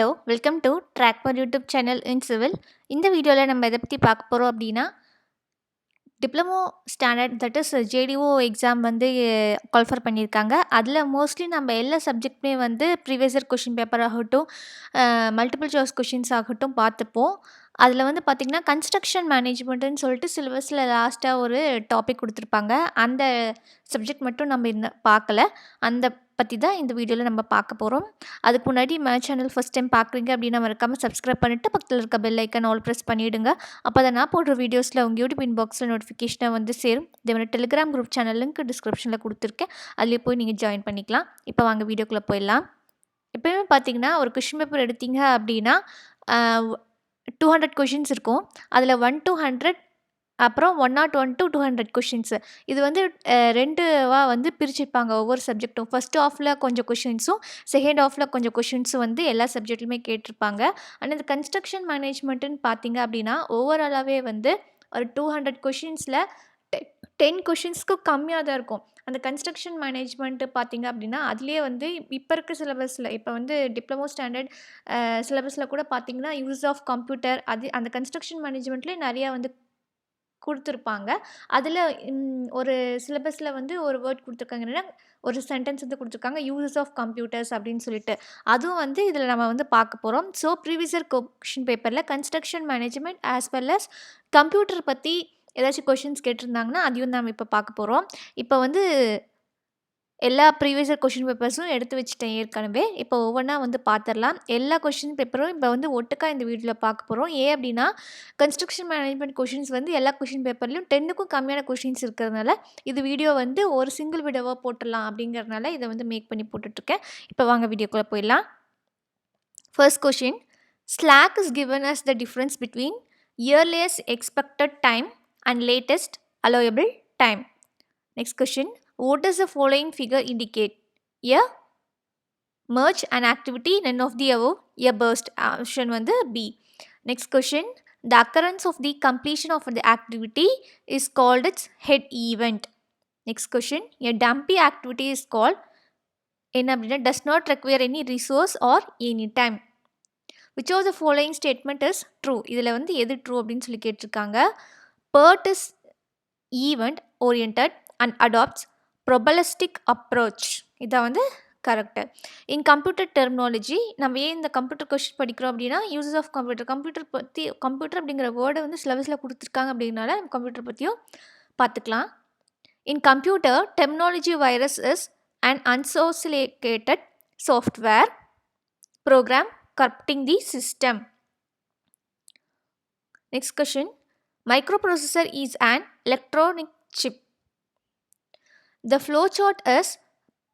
Hello welcome to track for YouTube channel in civil. இந்த வீடியோவில் நம்ம எதை பற்றி பார்க்க போகிறோம் அப்படின்னா, diploma standard that is JDO exam வந்து குவாலிஃபர் பண்ணியிருக்காங்க. அதில் மோஸ்ட்லி நம்ம எல்லா சப்ஜெக்ட்டுமே வந்து ப்ரீவியஸ் இயர் கொஷின் பேப்பர் ஆகட்டும், மல்டிபிள் சாய்ஸ் கொஷின்ஸ் ஆகட்டும் பார்த்துப்போம். அதில் வந்து பார்த்திங்கன்னா கன்ஸ்ட்ரக்ஷன் மேனேஜ்மெண்ட்டுன்னு சொல்லிட்டு சிலபஸில் லாஸ்ட்டாக ஒரு டாபிக் கொடுத்துருப்பாங்க. அந்த சப்ஜெக்ட் மட்டும் நம்ம இன்னும் பார்க்கல. அந்த பற்றி தான் இந்த வீடியோவில் நம்ம பார்க்க போகிறோம். அதுக்கு முன்னாடி சேனல் ஃபஸ்ட் டைம் பார்க்குறீங்க அப்படின்னா மறக்காமல் சப்ஸ்கிரைப் பண்ணிவிட்டு பக்கத்தில் இருக்க பெல் ஐக்கன் ஆல் ப்ரெஸ் பண்ணிவிடுங்க. அப்போ தான் நான் போடுற வீடியோஸில் உங்கள் யூடியூப் இன்பாக்ஸில் நோட்டிஃபிகேஷனாக வந்து சேரும். இதே டெலிகிராம் குரூப் சேனல் லிங்க் டிஸ்கிரிப்ஷனில் கொடுத்துருக்கேன். அதிலே போய் நீங்கள் ஜாயின் பண்ணிக்கலாம். இப்போ வாங்க வீடியோக்குள்ளே போயிடலாம். எப்போயுமே பார்த்தீங்கன்னா ஒரு கொஷின் பேப்பர் எடுத்தீங்க அப்படின்னா 200 கொஷின்ஸ் இருக்கும். அதில் 1 to 100 அப்புறம் 101 to 200 கொஷின்ஸு. இது வந்து 2வா வந்து பிரிச்சுருப்பாங்க ஒவ்வொரு சப்ஜெக்ட்டும். ஃபர்ஸ்ட் ஹாஃபில் கொஞ்சம் கொஷின்ஸும், செகண்ட் ஹாஃபில் கொஞ்சம் கொஷின்ஸும் வந்து எல்லா சப்ஜெக்ட்லையுமே கேட்டிருப்பாங்க. ஆனால் இந்த கன்ஸ்ட்ரக்ஷன் மேனேஜ்மெண்ட்டுன்னு பார்த்தீங்க அப்படின்னா ஓவராலாகவே வந்து ஒரு 200 கொஷின்ஸில் 10 கொஷின்ஸ்க்கு கம்மியாக தான் இருக்கும். அந்த கன்ஸ்ட்ரக்ஷன் மேனேஜ்மெண்ட்டு பார்த்தீங்க அப்படின்னா அதுலேயே வந்து இப்போ இருக்க சிலபஸில் இப்போ வந்து டிப்ளமோ ஸ்டாண்டர்ட் சிலபஸில் கூட பார்த்தீங்கன்னா யூஸ் ஆஃப் கம்ப்யூட்டர் அது அந்த கன்ஸ்ட்ரக்ஷன் மேனேஜ்மெண்ட்லேயே நிறையா வந்து கொடுத்துருப்பாங்க. அதில் ஒரு சிலபஸில் வந்து ஒரு வேர்ட் கொடுத்துருக்காங்க. என்னன்னா ஒரு சென்டென்ஸ் வந்து கொடுத்துருக்காங்க, யூசஸ் ஆஃப் கம்ப்யூட்டர்ஸ் அப்படின்னு சொல்லிட்டு. அதுவும் வந்து இதில் நம்ம வந்து பார்க்க போகிறோம். ஸோ ப்ரீவியஸ் இயர் கொஷின் பேப்பரில் construction management as well as computer பற்றி ஏதாச்சும் கொஷின்ஸ் கேட்டிருந்தாங்கன்னா அதையும் நம்ம இப்போ பார்க்க போகிறோம். இப்போ வந்து எல்லா ப்ரீவியஸ் இயர் கொஷின் பேப்பர்ஸும் எடுத்து வச்சுட்டேன் ஏற்கனவே. இப்போ ஒவ்வொன்றா வந்து பார்த்துடலாம். எல்லா கொஷின் பேப்பரும் இப்போ வந்து ஒட்டுக்கா இந்த வீடியோவில் பார்க்க போகிறோம். ஏன் அப்படின்னா கன்ஸ்ட்ரக்ஷன் மேனேஜ்மெண்ட் கொஷின்ஸ் வந்து எல்லா கொஷின் பேப்பர்லையும் 10க்கும் கம்மியான கொஷின்ஸ் இருக்கிறதுனால இது வீடியோ வந்து ஒரு சிங்கிள் வீடியோவாக போட்டுடலாம் அப்படிங்கிறதுனால இதை வந்து மேக் பண்ணி போட்டுட்ருக்கேன். இப்போ வாங்க வீடியோக்குள்ளே போயிடலாம். First question, slack is given as the difference between earliest expected time and latest allowable time. Next question, what does the following figure indicate? A merge, an activity, none of the above, a burst. Option வந்து B. Next question, the occurrence of the completion of the activity is called its head event. Next question, a dumpy activity is called என்ன அப்படின்னா does not require any resource or any time. Which of the following statement is true? இதில் வந்து எது true அப்படின்னு சொல்லி கேட்டிருக்காங்க. PERT is event oriented and adopts probabilistic approach. இதான் வந்து கரெக்டு. இன் கம்ப்யூட்டர் டெர்மினாலஜி நம்ம ஏன் இந்த கம்ப்யூட்டர் கொஸ்டின் படிக்கிறோம் அப்படின்னா யூசஸ் ஆஃப் கம்ப்யூட்டர் பற்றி கம்ப்யூட்டர் அப்படிங்கிற வேர்டை வந்து சிலபஸில் கொடுத்துருக்காங்க அப்படின்னால நம்ம கம்ப்யூட்டர் பற்றியும் பார்த்துக்கலாம். In computer terminology virus is an unsolicited software program corrupting the system. Next question, microprocessor is an electronic chip. The flowchart is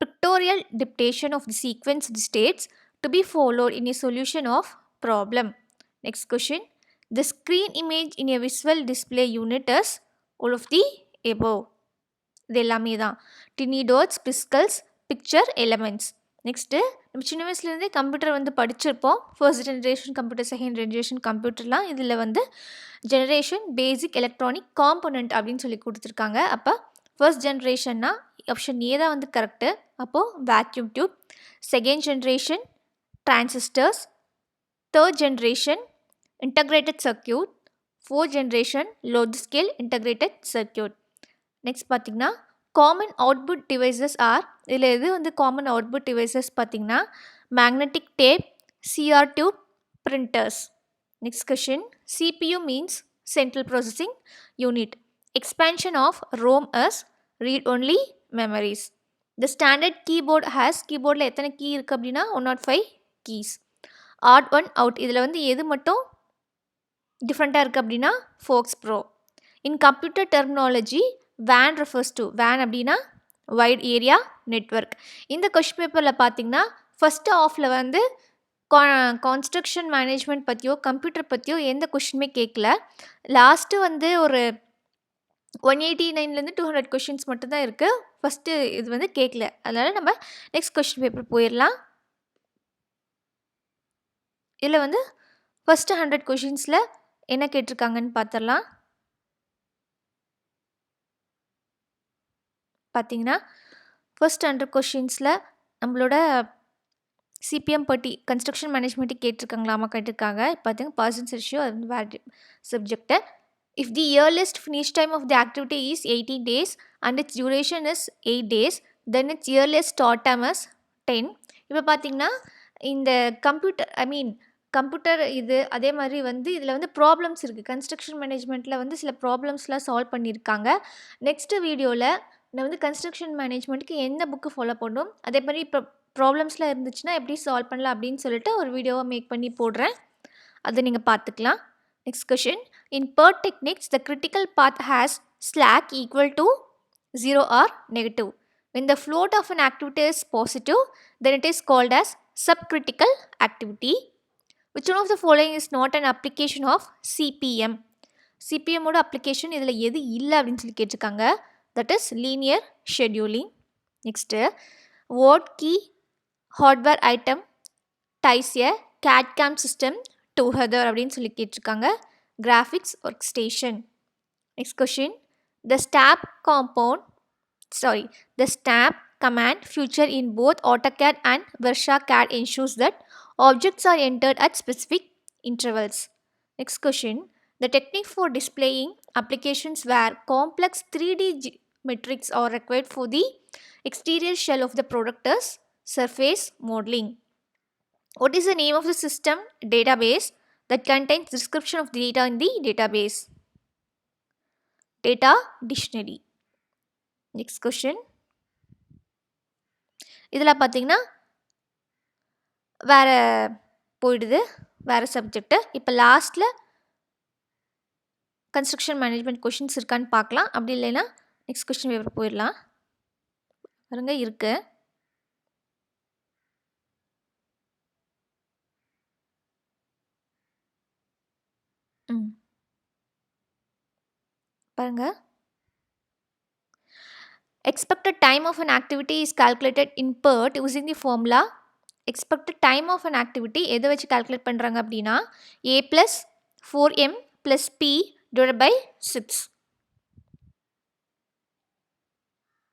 pictorial depiction of the sequence of states to be followed in a solution of problem. Next question, the screen image in a visual display unit is all of the above. இது எல்லாமே தான் tiny dots, pixels, picture elements. Next நம்ம சின்ன வயசுலேருந்தே computer வந்து படிச்சிருப்போம். First generation computer, second generation கம்ப்யூட்டர்லாம். இதில் வந்து ஜெனரேஷன் பேசிக் எலக்ட்ரானிக் காம்போனன்ட் அப்படின்னு சொல்லி கொடுத்துருக்காங்க. அப்போ ஃபர்ஸ்ட் ஜென்ரேஷன்னா ஆப்ஷன் ஏ தான் வந்து கரெக்டு. அப்போது vacuum tube. Second generation transistors. Third generation integrated circuit. Fourth generation large scale integrated circuit. Next பார்த்திங்கன்னா காமன் அவுட்புட் டிவைசஸ் ஆர், இதில் எது வந்து காமன் அவுட்புட் டிவைசஸ் பார்த்திங்கன்னா magnetic tape, CR tube, printers. Next question, CPU means central processing unit. Expansion of ROM is read only memories. The standard keyboard has, கீபோர்டில் எத்தனை key இருக்குது அப்படின்னா 105 keys. Add one out, இதில் வந்து எது மட்டும் டிஃப்ரெண்ட்டாக இருக்குது அப்படின்னா FoxPro. In computer terminology WAN refers to, WAN அப்படின்னா வைட் ஏரியா நெட்வொர்க். இந்த கொஸ்டின் பேப்பரில் பார்த்தீங்கன்னா ஃபஸ்ட்டு ஆஃபில் வந்து கன்ஸ்ட்ரக்ஷன் மேனேஜ்மெண்ட் பற்றியோ கம்ப்யூட்டர் பற்றியோ எந்த கொஷினுமே கேட்கல. லாஸ்ட்டு வந்து ஒரு 189லேருந்து 200 கொஷின்ஸ் மட்டும்தான் இருக்குது. ஃபஸ்ட்டு இது வந்து கேட்கல. அதனால் நம்ம நெக்ஸ்ட் கொஸ்டின் பேப்பர் போயிடலாம். இதில் வந்து ஃபஸ்ட்டு 100 கொஷின்ஸில் என்ன கேட்டிருக்காங்கன்னு பார்த்துடலாம். பார்த்தீங்கன்னா ஃபர்ஸ்ட் 100 கொஷின்ஸில் நம்மளோட சிபிஎம் பற்றி கன்ஸ்ட்ரக்ஷன் மேனேஜ்மெண்ட்டு கேட்டிருக்காங்களாமா கேட்டிருக்காங்க. பார்த்தீங்க பர்சன்ஸ் ரேஷியோ அது வந்து வேறு subject. If the earliest finish time of the activity is 80 days and its duration is 8 days, then its earliest start time is 10. இப்போ பார்த்தீங்கன்னா இந்த கம்ப்யூட்டர் இது அதே மாதிரி வந்து இதில் வந்து ப்ராப்ளம்ஸ் இருக்குது. கன்ஸ்ட்ரக்ஷன் மேனேஜ்மெண்ட்டில் வந்து சில ப்ராப்ளம்ஸ்லாம் சால்வ் பண்ணியிருக்காங்க. நெக்ஸ்ட்டு வீடியோவில் நான் வந்து கன்ஸ்ட்ரக்ஷன் மேனேஜ்மெண்ட்டுக்கு எந்த புக்கு ஃபாலோ பண்ணணும், அதே மாதிரி இப்போ ப்ராப்ளம்ஸ்லாம் இருந்துச்சுன்னா எப்படி சால்வ் பண்ணலாம் அப்படின்னு சொல்லிட்டு ஒரு வீடியோவை மேக் பண்ணி போடுறேன். அதை நீங்கள் பார்த்துக்கலாம். Next question. In PERT techniques, the critical path has slack equal to 0 or negative. When the float of an activity is positive, then it is called as subcritical activity. Which one of the following is not an application of CPM? CPM ஓட application இதில் எது இல்லை அப்படின்னு சொல்லி கேட்டிருக்காங்க. That is linear scheduling. Next, what key hardware item ties a CAD/CAM system together அப்படின்னு சொல்லி கேட்டிருக்காங்க. Graphics workstation. Next question. The stab command feature in both AutoCAD and Versa CAD ensures that objects are entered at specific intervals. Next question. The technique for displaying applications where complex 3D metrics are required for the exterior shell of the product is surface modeling. What is the name of the system database that contains description of the data in the database? Data dictionary. Next question. இதில் பார்த்தீங்கன்னா வேறு போயிடுது, வேறு subject. இப்போ லாஸ்ட்டில் construction management questions இருக்கான்னு பார்க்கலாம். அப்படி இல்லைன்னா நெக்ஸ்ட் கொஷின் பேப்பர் போயிடலாம். பாருங்க இருக்குது. பாருங்க. Expected time of an activity is calculated in PERT using the formula. Expected time of an activity எதை வச்சு calculate பண்ணுறாங்க அப்படின்னா a plus 4m plus p divided by 6.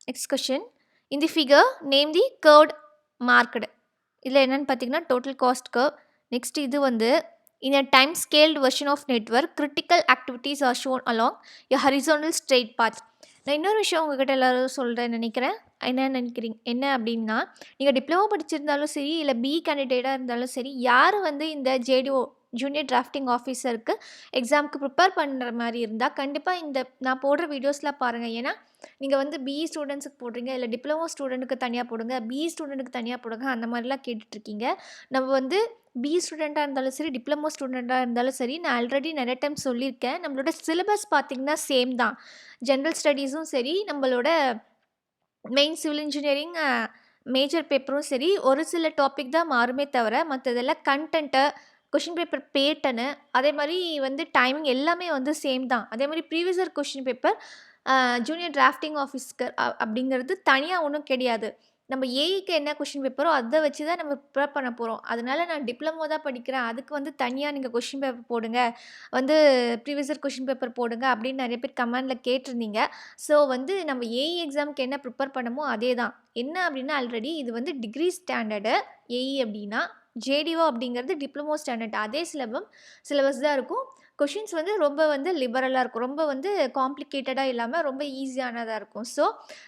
Next question. In the figure, name the curved marked. இதில் என்னென்னு பார்த்தீங்கன்னா total cost curve. Next இது வந்து in a time scaled version of network, critical activities are shown along a horizontal straight path. நான் இன்னொரு விஷயம் உங்ககிட்ட எல்லோரும் சொல்கிறேன் நினைக்கிறேன். என்ன அப்படின்னா, நீங்கள் டிப்ளமோ படிச்சிருந்தாலும் சரி, இல்லை பிஇ கேண்டிடேட்டாக இருந்தாலும் சரி, யார் வந்து இந்த ஜேடிஓ ஜூனியர் டிராஃப்டிங் ஆஃபீஸருக்கு எக்ஸாமுக்கு ப்ரிப்பேர் பண்ணுற மாதிரி இருந்தால் கண்டிப்பாக இந்த நான் போடுற வீடியோஸ்லாம் பாருங்கள். ஏன்னா நீங்கள் வந்து பிஇ ஸ்டூடெண்ட்ஸுக்கு போடுறீங்க, இல்லை டிப்ளமோ ஸ்டூடெண்ட்டுக்கு தனியாக போடுங்க, பிஇ ஸ்டூடெண்ட்டுக்கு தனியாக போடுங்க, அந்த மாதிரிலாம் கேட்டுட்ருக்கீங்க. நம்ம வந்து பிஇ ஸ்டூடெண்ட்டாக இருந்தாலும் சரி, டிப்ளமோ ஸ்டூடெண்ட்டாக இருந்தாலும் சரி, நான் ஆல்ரெடி நிறைய டைம் சொல்லியிருக்கேன். நம்மளோட சிலபஸ் பார்த்திங்கன்னா சேம் தான். ஜென்ரல் ஸ்டடீஸும் சரி, நம்மளோட மெயின் சிவில் இன்ஜினியரிங் மேஜர் பேப்பரும் சரி, ஒரு சில டாபிக் தான் மாறுமே தவிர மற்றதெல்லாம் கண்டென்ட்டு, கொஷின் பேப்பர் பேட்டர்னு, அதே மாதிரி வந்து டைமிங் எல்லாமே வந்து சேம் தான். அதே மாதிரி previous year question paper junior drafting officer அப்படிங்கிறது தனியாக ஒன்றும் கிடையாது. நம்ம ஏஇக்கு என்ன கொஷின் பேப்பரோ அதை வச்சு தான் நம்ம ப்ரிப்பேர் பண்ண போகிறோம். அதனால நான் டிப்ளமோ தான் படிக்கிறேன், அதுக்கு வந்து தனியாக நீங்கள் கொஷின் பேப்பர் போடுங்க, வந்து ப்ரீவியஸ் இயர் கொஷின் பேப்பர் போடுங்க அப்படின்னு நிறைய பேர் கமெண்டில் கேட்டிருந்தீங்க. ஸோ வந்து நம்ம ஏஇ எக்ஸாமுக்கு என்ன ப்ரிப்பேர் பண்ணமோ அதே தான். என்ன அப்படின்னா ஆல்ரெடி இது வந்து டிகிரி ஸ்டாண்டர்டு ஏஇ அப்படின்னா, ஜேடிஓ அப்படிங்கிறது டிப்ளமோ ஸ்டாண்டர்ட். அதே சிலபஸ் தான் இருக்கும். கொஷின்ஸ் வந்து ரொம்ப வந்து லிபரலாக இருக்கும், ரொம்ப வந்து காம்ப்ளிகேட்டடாக இல்லாமல் ரொம்ப ஈஸியானதாக இருக்கும். So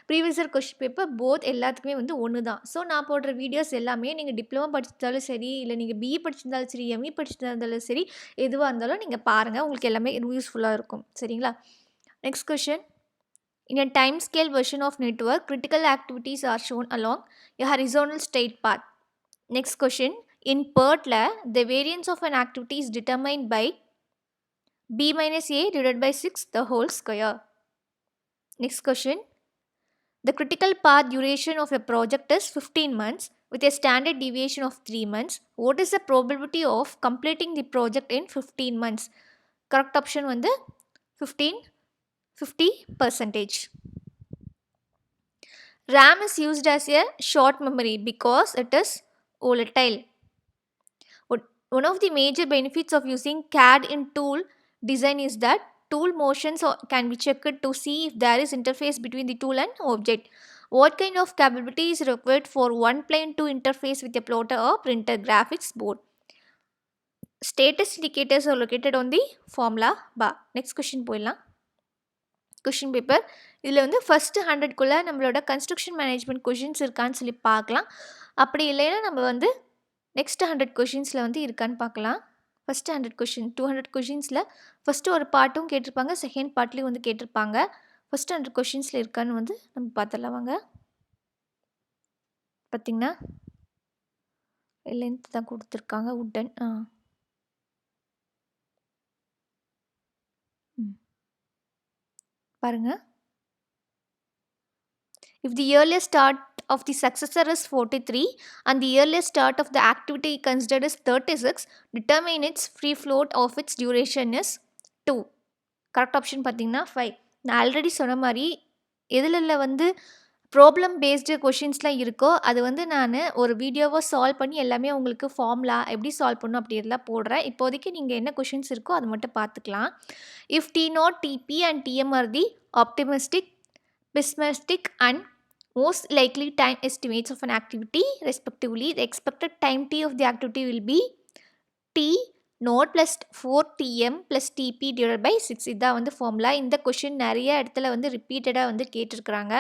previous year question paper both எல்லாத்துக்குமே வந்து ஒன்று தான். ஸோ நான் போடுற வீடியோஸ் எல்லாமே நீங்கள் டிப்ளமோ படிச்சிருந்தாலும் சரி, இல்லை நீங்கள் பிஇ படிச்சிருந்தாலும் சரி, எம்இ படிச்சிருந்தாலும் சரி, எதுவாக இருந்தாலும் நீங்கள் பாருங்கள், உங்களுக்கு எல்லாமே யூஸ்ஃபுல்லாக இருக்கும். சரிங்களா? Next question. In a time scale version of network, critical activities are shown along a horizontal straight path. Next question. In PERT, the variance of an activity is determined by b minus a divided by 6 the whole square. Next question. The critical path duration of a project is 15 months with a standard deviation of 3 months. What is the probability of completing the project in 15 months? Correct option வந்து 50%. RAM is used as a short memory because it is volatile. One of the major benefits of using CAD in tool design is that tool motions can be checked to see if there is interface between the tool and object. What kind of capability is required for one plane to interface with a plotter or printer graphics board? Status indicators are located on the formula bar. Next question போயிடலாம். Question paper இதில் வந்து first 100க்குள்ளே நம்மளோட construction management questions இருக்கான்னு சொல்லி பார்க்கலாம். அப்படி இல்லைன்னா நம்ம வந்து நெக்ஸ்ட் 100 கொஷின்ஸில் வந்து இருக்கான்னு பார்க்கலாம். ஃபஸ்ட்டு 100 கொஷின் 200 கொஷின்ஸில் ஃபஸ்ட்டு ஒரு பார்ட்டும் கேட்டிருப்பாங்க, செகண்ட் பார்ட்லேயும் வந்து கேட்டிருப்பாங்க. ஃபஸ்ட்டு 100 கொஷின்ஸில் இருக்கான்னு வந்து நம்ம பார்த்துடலாம் வாங்க. பார்த்திங்கன்னா லென்த் தான் கொடுத்துருக்காங்க உட்டன். பாருங்க. If the earliest start of the successor is 43 and the earliest start of the activity considered is 36, determine its free float of its duration is 2. Correct option பார்த்தீங்கன்னா 5. நான் ஆல்ரெடி சொன்ன மாதிரி எதில் வந்து ப்ராப்ளம் பேஸ்டு கொஷின்ஸ்லாம் இருக்கோ அது வந்து நான் ஒரு வீடியோவை சால்வ் பண்ணி எல்லாமே உங்களுக்கு ஃபார்முலா எப்படி சால்வ் பண்ணணும் அப்படி எல்லாம் போடுறேன். இப்போதைக்கு நீங்கள் என்ன கொஷின்ஸ் இருக்கோ அது மட்டும் பார்த்துக்கலாம். If T0, TP and TM are the optimistic, pessimistic and most likely time estimates of an activity respectively, the expected time t of the activity will be T0 plus 4TM plus TP divided by 6. இதான் வந்து formula. இந்த question நிறைய இடத்துல வந்து ரிப்பீட்டடாக வந்து கேட்டிருக்கிறாங்க.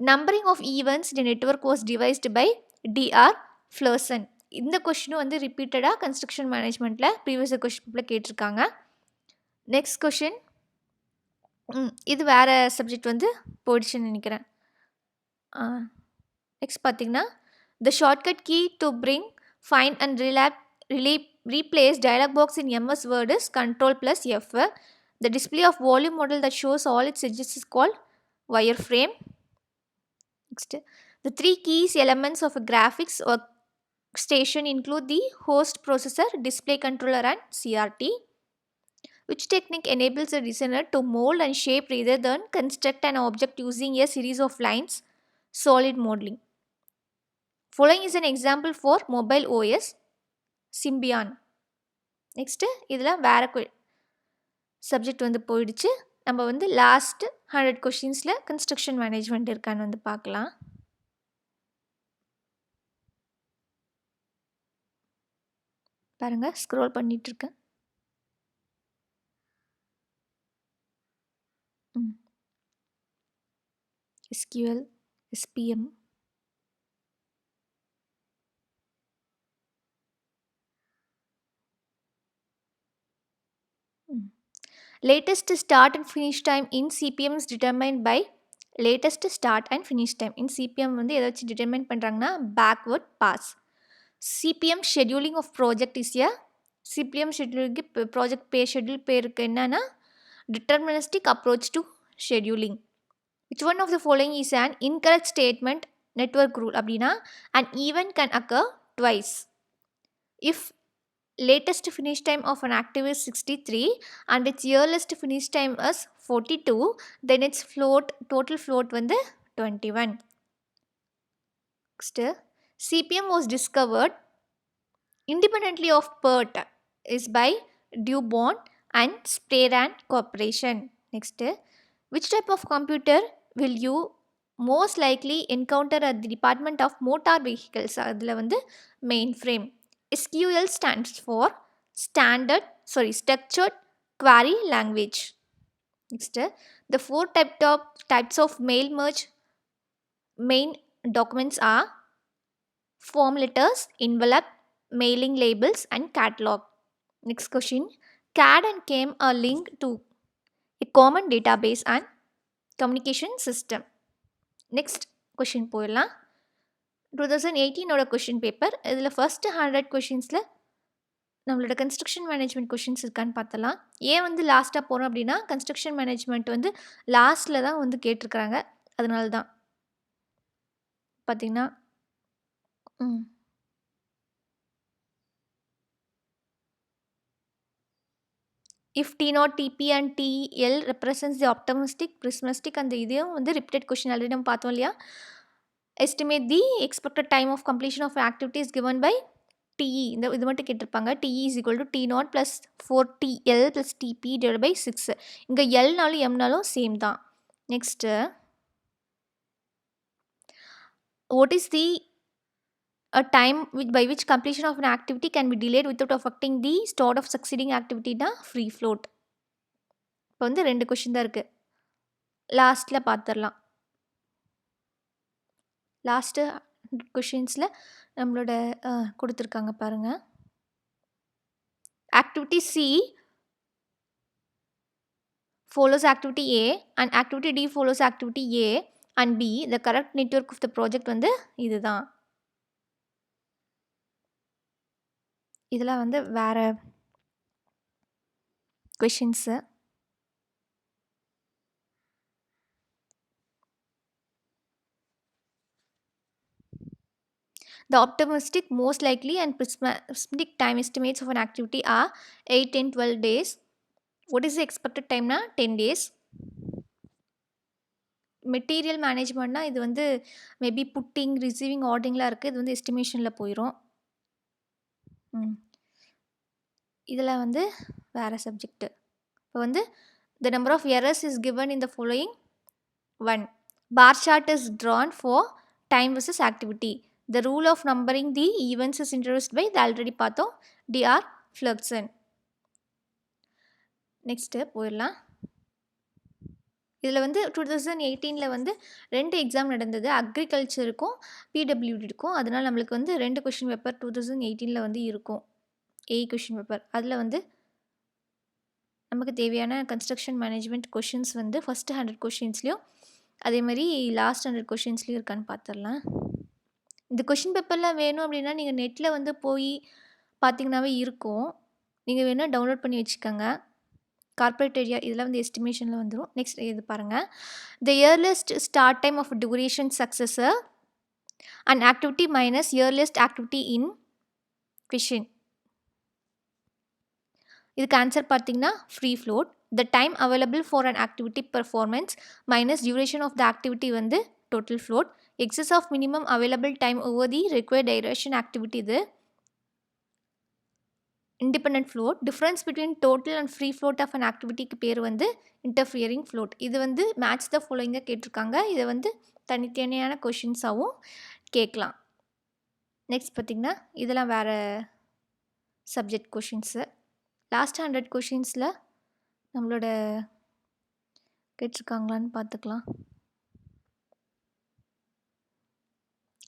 Numbering of events the network was devised by DR Fulkerson. இந்த கொஷினும் வந்து ரிப்பீட்டடாக கன்ஸ்ட்ரக்ஷன் மேனேஜ்மெண்ட்டில் ப்ரீவியஸ் கொஷின் கேட்டிருக்காங்க. நெக்ஸ்ட் கொஷின் இது வேறு சப்ஜெக்ட் வந்து போயிடுச்சுன்னு நினைக்கிறேன். நெக்ஸ்ட் பார்த்திங்கன்னா the shortcut key to bring find and replace dialog box in MS Word is Control plus F. The display of volume model that shows all its edges is called wireframe. Next, the three keys elements of a graphics workstation include the host processor, display controller and CRT. Which technique enables a designer to mold and shape rather than construct an object using a series of lines? Solid modeling. Following is an example for mobile OS. Symbian. Next இதில் வேறு subject வந்து போயிடுச்சு. நம்ம வந்து last 100 கொஷின்ஸில் construction management இருக்கான்னு வந்து பார்க்கலாம். பாருங்கள், ஸ்க்ரோல் பண்ணிகிட்ருக்கேன். SQL, SPM, latest start and finish time in CPM is determined by latest start and finish time. In CPM வந்து எதை வச்சு டிட்டர்மைன் பண்ணுறாங்கன்னா backward pass. CPM scheduling of project is a CPM scheduling project pay schedule பேருக்கு என்னன்னா deterministic approach to scheduling. Which one of the following is an incorrect statement? Network rule அப்படின்னா an event can occur twice. If latest finish time of an active is 63 and its earliest finish time is 42, then its total float வந்து 21. Next, CPM was discovered independently of PERT is by DuPont and Sprayran Corporation. Next, which type of computer will you most likely encounter at the Department of Motor Vehicles? அதில் வந்து mainframe. SQL stands for Structured Query Language. Next, the 4 types of mail merge main documents are form letters, envelope, mailing labels and catalog. Next question, CAD and CAM are linked to a common database and communication system. Next question போயிடலாம். 2018 question paper. இதில் first 100 கொஷின்ஸில் நம்மளோட construction management questions இருக்கான்னு பார்த்தலாம். ஏன் வந்து லாஸ்ட்டாக போகிறோம் அப்படின்னா கன்ஸ்ட்ரக்ஷன் மேனேஜ்மெண்ட் வந்து லாஸ்ட்டில் தான் வந்து கேட்டிருக்கிறாங்க. அதனால தான் பார்த்திங்கன்னா if T0, TP and TL represents the optimistic, pessimistic and இதையும் வந்து ரிப்பீட்டட் கொஷின் ஆல்ரெடி நம்ம பார்த்தோம் இல்லையா. Estimate the expected time of completion of activity is given by TE. இது மட்டும் கேட்டிருப்பாங்க. TE is equal to T0 plus 4TL plus TP divided by 6. இங்கே Lனாலும் Mனாலும் same தான். Next What is the a time by which completion of an activity can be delayed without affecting the start of succeeding activity na free float. இப்போ வந்து 2 question தான் இருக்குது. லாஸ்ட்டில் பார்த்துடலாம். Last கொஷின்ஸில் நம்மளோட கொடுத்துருக்காங்க பாருங்கள். Activity C follows activity A and activity D follows activity A and B. The correct network of the project வந்து இதுதான். இதெல்லாம் வந்து வேறு questions. The optimistic, most likely and pessimistic time estimates of an activity are 8, 10, 12 days. What is the expected time na 10 days. Material மேனேஜ்மெண்ட்னா இது வந்து maybe pudding receiving ஆர்டரிங்லாம் இருக்குது. இது வந்து எஸ்டிமேஷனில் போயிடும். இதில் வந்து வேறு சப்ஜெக்ட்டு. இப்போ வந்து the number of errors is given in the following. 1. Bar chart is drawn for time versus activity. The rule of numbering the events is introduced by the already பார்த்தோம் D.R. Flugson. நெக்ஸ்ட்டு போயிடலாம். இதில் வந்து 2018 வந்து 2 exam நடந்தது. அக்ரிகல்ச்சருக்கும் பிடபிள்யூடிக்கும். அதனால் நம்மளுக்கு வந்து 2 question paper 2018 வந்து இருக்கும். ஏ கொஷின் பேப்பர். அதில் வந்து நமக்கு தேவையான கன்ஸ்ட்ரக்ஷன் மேனேஜ்மெண்ட் கொஷின்ஸ் வந்து ஃபஸ்ட்டு 100 கொஷின்ஸ்லேயும் அதே மாதிரி லாஸ்ட் 100 கொஷின்ஸ்லேயும் இருக்கான்னு பார்த்துடலாம். இந்த கொஷின் பேப்பர்லாம் வேணும் அப்படின்னா நீங்கள் நெட்டில் வந்து போய் பார்த்தீங்கன்னாவே இருக்கும். நீங்கள் வேணால் டவுன்லோட் பண்ணி வச்சுக்கோங்க. கார்ப்பரேட் ஏரியா இதெல்லாம் வந்து எஸ்டிமேஷனில் வந்துடும். நெக்ஸ்ட் இது பாருங்கள். The earliest start time of duration successor and activity minus earliest activity in question. இதுக்கு ஆன்சர் பார்த்தீங்கன்னா free float. The time available for an activity performance minus duration of the activity வந்து total float. Excess of minimum available time over the required duration activity இது independent float. Difference between total and free float of an ஆக்டிவிட்டிக்கு பேர் வந்து interfering float. இது வந்து match the ஃபாலோயிங்காக கேட்டிருக்காங்க. இதை வந்து தனித்தனியான கொஷின்ஸாகவும் கேட்கலாம். நெக்ஸ்ட் பார்த்திங்கன்னா இதெல்லாம் வேறு சப்ஜெக்ட் கொஷின்ஸு. லாஸ்ட் 100 கொஷின்ஸில் நம்மளோட கேட்டிருக்காங்களான்னு பார்த்துக்கலாம்.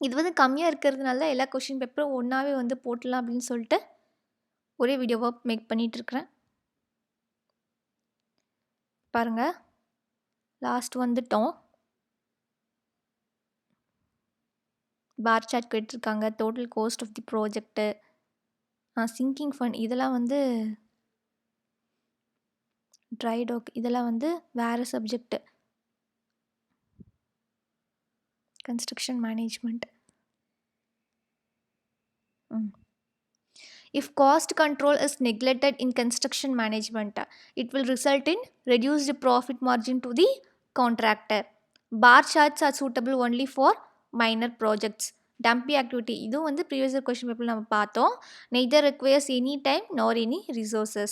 இது வந்து கம்மியாக இருக்கிறதுனால எல்லா கொஷின் பேப்பரும் ஒன்றாவே வந்து போட்டலாம் அப்படின்னு சொல்லிட்டு ஒரே வீடியோவாக மேக் பண்ணிகிட்ருக்கிறேன். பாருங்கள், லாஸ்ட் வந்துட்டோம். பார் சார்ட் கேட்டிருக்காங்க. Total cost of the project, sinking fund, இதெல்லாம் வந்து ட்ரை டாக், இதெல்லாம் வந்து வேறு subject. Construction management. If cost control is neglected in construction management, it will result in reduced profit margin to the contractor. Bar charts are suitable only for minor projects. Dumpy activity, இதுவும் வந்து previous question பேப்பரில் நம்ம பார்த்தோம். neither requires any time nor any resources.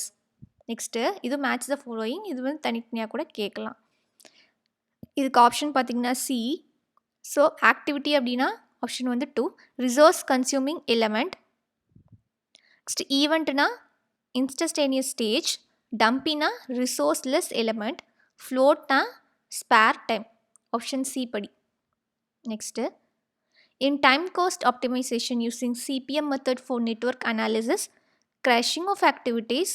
Next இது match the following. இது வந்து தனித்தனியாக கூட கேட்கலாம். இதுக்கு ஆப்ஷன் பார்த்திங்கன்னா சி. ஸோ ஆக்டிவிட்டி அப்படின்னா ஆப்ஷன் வந்து 2. Resource consuming element. நெக்ஸ்ட் ஈவெண்ட்னா இன்ஸ்டன்டேனியஸ் ஸ்டேஜ். டம்பினா ரிசோர்ஸ்லெஸ் எலமெண்ட். ஃப்ளோட்னா ஸ்பேர் டைம். ஆப்ஷன் சி படி. Next in time cost optimization using CPM method for network analysis, crashing of activities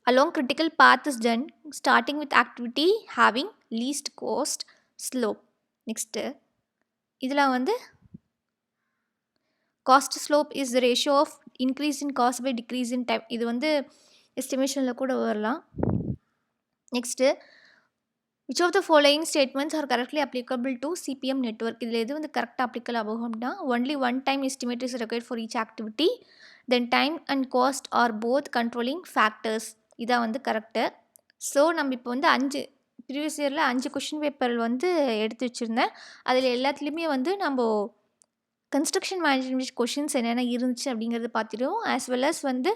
along critical path is done starting with activity having least cost slope. Next இதெல்லாம் வந்து cost slope is the ratio of increase in cost by decrease in time. இது வந்து எஸ்டிமேஷனில் கூட வரலாம். Next which of the following statements are correctly applicable to CPM network? இதில் எது வந்து கரெக்டாக அப்ளிக்கல் ஆகும் அப்படின்னா only one time estimate is required for each activity, then time and cost are both controlling factors. இதான் வந்து கரெக்டு. ஸோ நம்ம இப்போ வந்து 5 ப்ரீவியஸ் இயரில் 5 கொஷின் பேப்பர் வந்து எடுத்து வச்சுருந்தேன். அதில் எல்லாத்துலேயுமே வந்து நம்ம கன்ஸ்ட்ரக்ஷன் மேனேஜ்மெண்ட் கொஷின்ஸ் என்னென்ன இருந்துச்சு அப்படிங்கிறது பார்த்துட்டோம். ஆஸ் வெல் அஸ் வந்து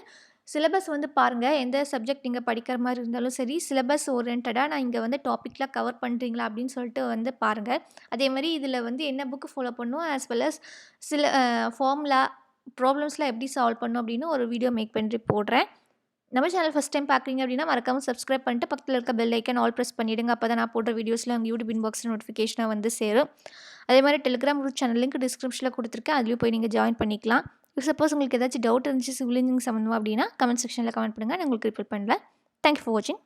சிலபஸ் வந்து பாருங்க. எந்த சப்ஜெக்ட் நீங்க படிக்கிற மாரி இருந்தாலும் சரி, சிலபஸ் ஓரியன்டடா நான் இங்க வந்து டாபிக்லாம் கவர் பண்றீங்களா அப்படின்னு சொல்லிட்டு வந்து பாருங்க. அதேமாரி இதில வந்து என்ன புக் ஃபாலோ பண்ணணும் ஆஸ் வெல் அஸ் சில ஃபார்முலா, ப்ராப்ளம்ஸ்லாம் எப்படி சால்வ் பண்ணணும் அப்படின்னு ஒரு வீடியோ மேக் பண்ணி போடுறேன். நம்ம சேனல் ஃபர்ஸ்ட் டைம் பார்க்குறீங்க அப்படின்னா மறக்காம சப்ஸ்கிரைப் பண்ணிட்டு பக்கத்தில இருக்க பெல் ஐக்கான் ஆல் பிரஸ் பண்ணிடுங்க. அப்பதான் நான் போடுற வீடியோஸ்லாம் உங்க யூடியூப் இன்பாக்ஸ்ல நோட்டிஃபிகேஷனா வந்து சேரும். அதேமாரி டெலிகிராம் குரூப் சேனல் லிங்க் டிஸ்கிரிப்ஷன்ல குடுத்துருக்கேன். அதிலயும் போய் நீங்க ஜாயின் பண்ணிக்கலாம். சப்போஸ் உங்களுக்கு ஏதாச்சும் டவுட் இருந்துச்சு சிவில் இன்ஜினியரிங் சம்மந்தமா அப்படின்னா, கமெண்ட் செக்ஷன்ல கமெண்ட் பண்ணுங்க. நான் உங்களுக்கு ரிப்ளை பண்றேன். தேங்க் யூ ஃபார் வாட்சிங்.